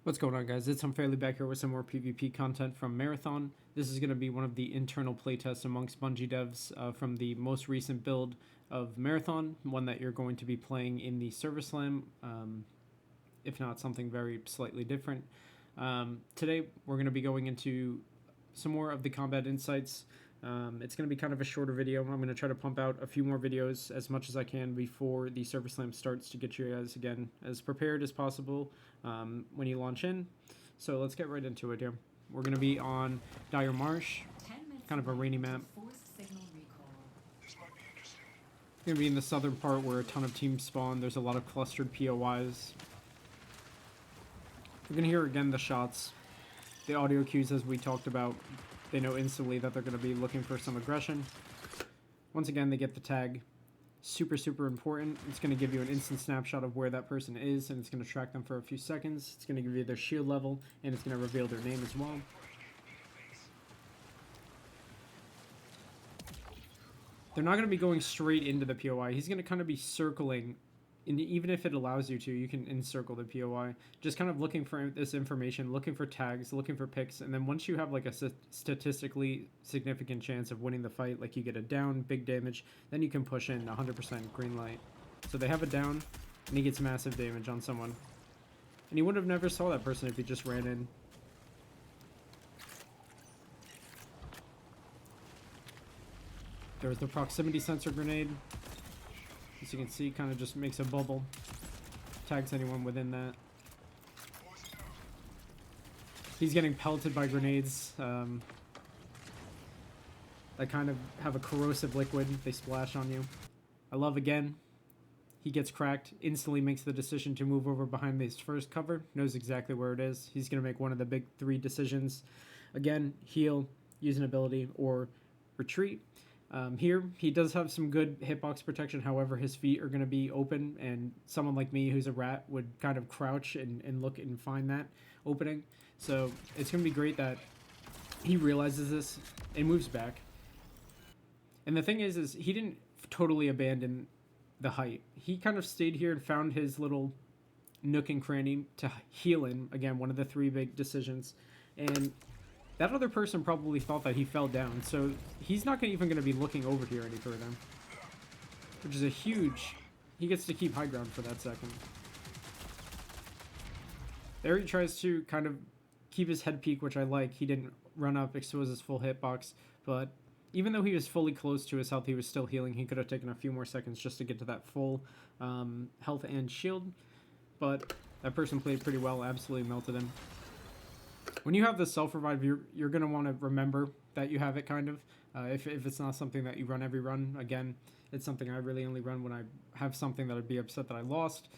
What's going on, guys? It's Unfairly back here with some more PvP content from Marathon. This is going to be one of the internal playtests amongst Bungie devs from the most recent build of Marathon, one that you're going to be playing in the Server Slam, if not something very slightly different. Today, we're going to be going into some more of the combat insights. It's going to be kind of a shorter video. I'm going to try to pump out a few more videos as much as I can before the Server Slam starts to get you guys, again, as prepared as possible when you launch in. So let's get right into it here. We're going to be on Dire Marsh, kind of a rainy map. Going to be in the southern part where a ton of teams spawn. There's a lot of clustered POIs. We're going to hear again the shots, the audio cues as we talked about. They know instantly that they're going to be looking for some aggression. Once again, they get the tag. Super, super important. It's going to give you an instant snapshot of where that person is, and it's going to track them for a few seconds. It's going to give you their shield level, and it's going to reveal their name as well. They're not going to be going straight into the POI. He's going to kind of be circling. And even if it allows you to, you can encircle the POI. Just kind of looking for this information, looking for tags, looking for picks. And then once you have like a statistically significant chance of winning the fight, like you get a down, big damage, then you can push in 100% green light. So they have a down, and he gets massive damage on someone. And you would have never saw that person if he just ran in. There's the proximity sensor grenade. As you can see, kind of just makes a bubble. Tags anyone within that. He's getting pelted by grenades that kind of have a corrosive liquid. They splash on you. I love again. He gets cracked, instantly makes the decision to move over behind his first cover. Knows exactly where it is. He's going to make one of the big three decisions. Again, heal, use an ability, or retreat. Here, he does have some good hitbox protection. However, his feet are going to be open, and someone like me who's a rat would kind of crouch and look and find that opening. So it's going to be great that he realizes this and moves back. And the thing is he didn't totally abandon the height. He kind of stayed here and found his little nook and cranny to heal in. Again, one of the three big decisions. And that other person probably thought that he fell down, so he's not even going to be looking over here any further. Which is a huge... He gets to keep high ground for that second. There he tries to kind of keep his head peak, which I like. He didn't run up, expose his full hitbox, but even though he was fully close to his health, he was still healing. He could have taken a few more seconds just to get to that full health and shield, but that person played pretty well, absolutely melted him. When you have the self-revive, you're going to want to remember that you have it, kind of. If it's not something that you run every run. Again, it's something I really only run when I have something that I'd be upset that I lost.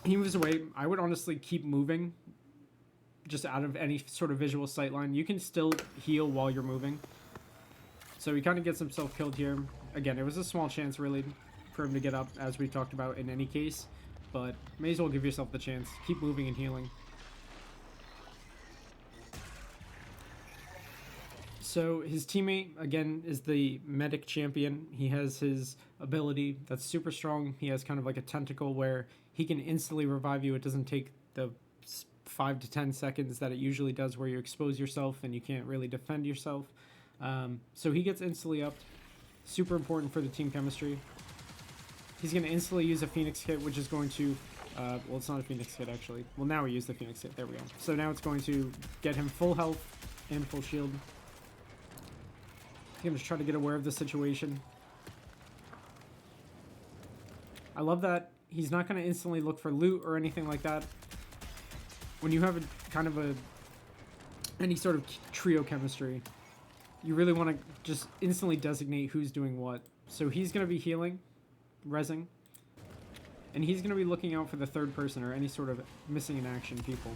He moves away. I would honestly keep moving, just out of any sort of visual sight line. You can still heal while you're moving. So he kind of gets himself killed here. Again, it was a small chance, really, for him to get up, as we talked about in any case. But may as well give yourself the chance. Keep moving and healing. So his teammate, again, is the medic champion. He has his ability that's super strong. He has kind of like a tentacle where he can instantly revive you. It doesn't take the 5 to 10 seconds that it usually does where you expose yourself and you can't really defend yourself. So he gets instantly up. Super important for the team chemistry. He's going to instantly use a Phoenix kit, which is going to... well, it's not a Phoenix kit, actually. Well, now we use the Phoenix kit. There we go. So now it's going to get him full health and full shield. I'm just trying to get aware of the situation. I love that he's not going to instantly look for loot or anything like that. When you have a kind of any sort of trio chemistry, you really want to just instantly designate who's doing what. So he's going to be healing, rezzing, and he's going to be looking out for the third person or any sort of missing in action people.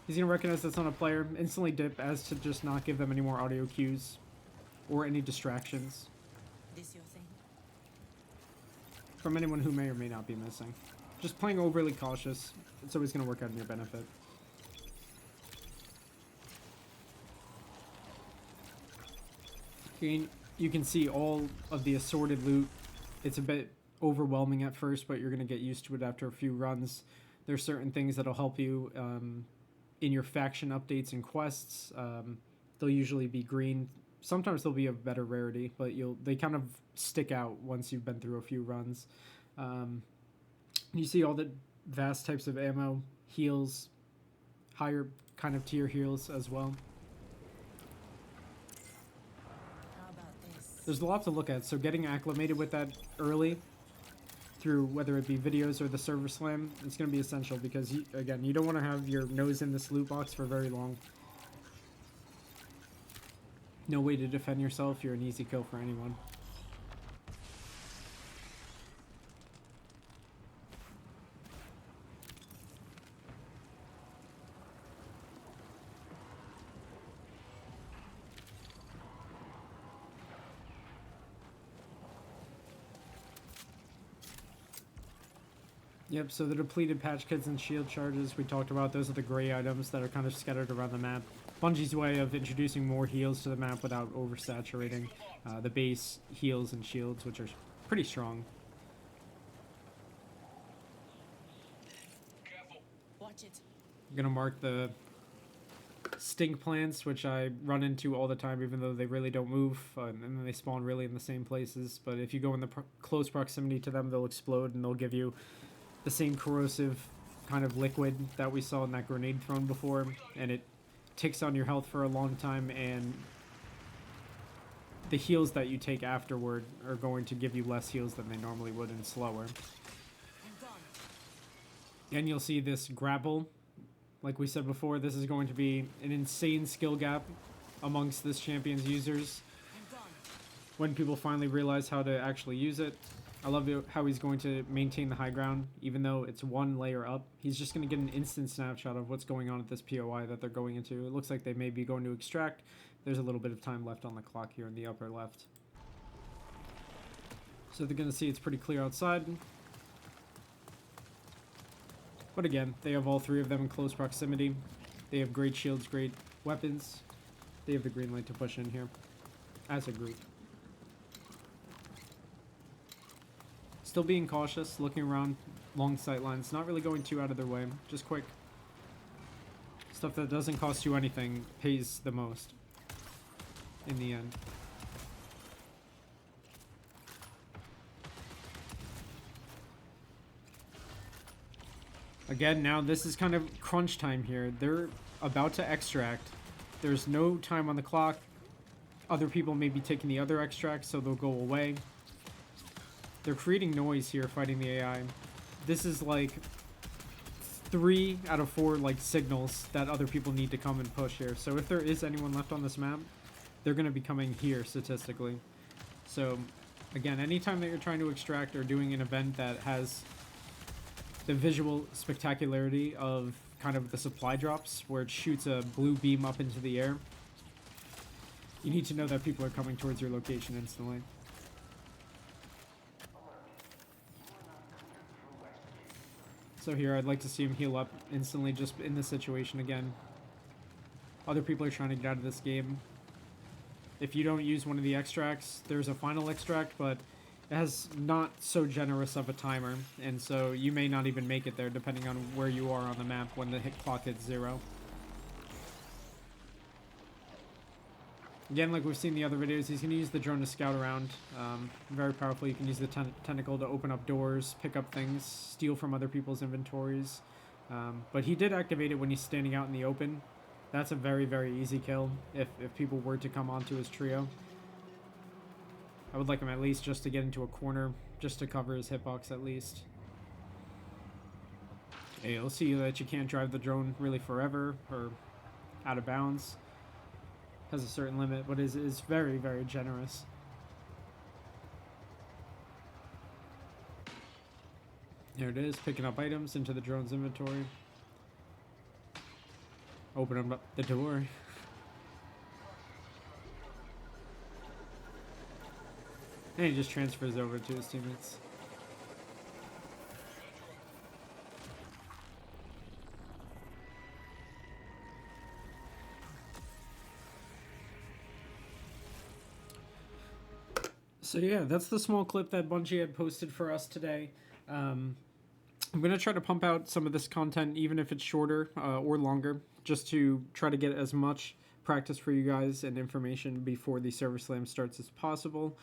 He's going to recognize that's not a player, instantly dip as to just not give them any more audio cues or any distractions This your thing? from anyone who may or may not be missing. Just playing overly cautious, it's always going to work out in your benefit. You can see all of the assorted loot. It's a bit overwhelming at first, but you're going to get used to it after a few runs. There's certain things that'll help you in your faction updates and quests. They'll usually be green. Sometimes they'll be of better rarity, but they kind of stick out once you've been through a few runs. You see all the vast types of ammo, heals, higher kind of tier heals as well. There's a lot to look at, so getting acclimated with that early through whether it be videos or the server slam, it's going to be essential because, again, you don't want to have your nose in this loot box for very long. No way to defend yourself, you're an easy kill for anyone. Yep, so the depleted patch kits and shield charges we talked about, those are the gray items that are kind of scattered around the map. Bungie's way of introducing more heals to the map without oversaturating the base heals and shields, which are pretty strong. Watch it. I'm going to mark the stink plants, which I run into all the time, even though they really don't move, and then they spawn really in the same places. But if you go in the close proximity to them, they'll explode, and they'll give you the same corrosive kind of liquid that we saw in that grenade thrown before, and it ticks on your health for a long time, and the heals that you take afterward are going to give you less heals than they normally would and slower. And you'll see this grapple. Like we said before, this is going to be an insane skill gap amongst this champion's users when people finally realize how to actually use it. I love how he's going to maintain the high ground, even though it's one layer up. He's just going to get an instant snapshot of what's going on at this POI that they're going into. It looks like they may be going to extract. There's a little bit of time left on the clock here in the upper left. So they're going to see it's pretty clear outside. But again, they have all three of them in close proximity. They have great shields, great weapons. They have the green light to push in here as a group. Still being cautious, looking around long sight lines, not really going too out of their way, just quick. Stuff that doesn't cost you anything pays the most in the end. Again, now this is kind of crunch time here. They're about to extract. There's no time on the clock. Other people may be taking the other extract, so they'll go away. They're creating noise here, fighting the AI. This is like 3 out of 4 like signals that other people need to come and push here. So if there is anyone left on this map, they're going to be coming here statistically. So again, anytime that you're trying to extract or doing an event that has the visual spectacularity of kind of the supply drops where it shoots a blue beam up into the air, you need to know that people are coming towards your location instantly. So here, I'd like to see him heal up instantly just in this situation again. Other people are trying to get out of this game. If you don't use one of the extracts, there's a final extract, but it has not so generous of a timer, and so you may not even make it there depending on where you are on the map when the clock hits 0. Again, like we've seen in the other videos, he's going to use the drone to scout around. Very powerful. You can use the tentacle to open up doors, pick up things, steal from other people's inventories. But he did activate it when he's standing out in the open. That's a very, very easy kill if people were to come onto his trio. I would like him at least just to get into a corner, just to cover his hitbox at least. Hey, you'll see that you can't drive the drone really forever or out of bounds. Has a certain limit, but is very, very generous. There it is, picking up items into the drone's inventory. Open up the door. And he just transfers over to his teammates. So yeah, that's the small clip that Bungie had posted for us today. I'm going to try to pump out some of this content, even if it's shorter or longer, just to try to get as much practice for you guys and information before the Server Slam starts as possible.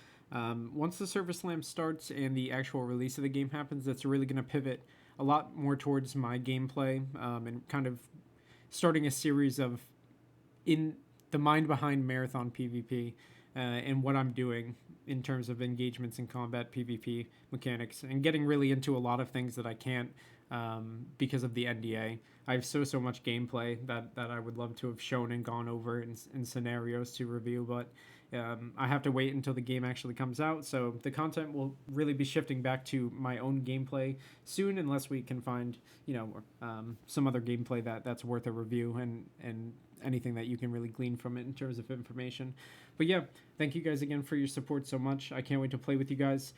Once the Server Slam starts and the actual release of the game happens, that's really going to pivot a lot more towards my gameplay and kind of starting a series of in the mind behind Marathon PvP and what I'm doing in terms of engagements in combat PvP mechanics, and getting really into a lot of things that I can't because of the NDA. I have so much gameplay that I would love to have shown and gone over in scenarios to review, but I have to wait until the game actually comes out. So the content will really be shifting back to my own gameplay soon, unless we can find some other gameplay that's worth a review and anything that you can really glean from it in terms of information. But yeah, thank you guys again for your support so much. I can't wait to play with you guys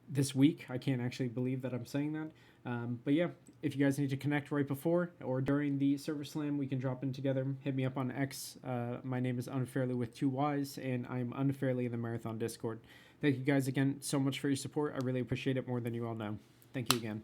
this week. I can't actually believe that I'm saying that. But yeah, if you guys need to connect right before or during the Server Slam, we can drop in together. Hit me up on X. My name is Unfairly with 2 Ys, and I'm Unfairly in the Marathon Discord. Thank you guys again so much for your support. I really appreciate it more than you all know. Thank you again.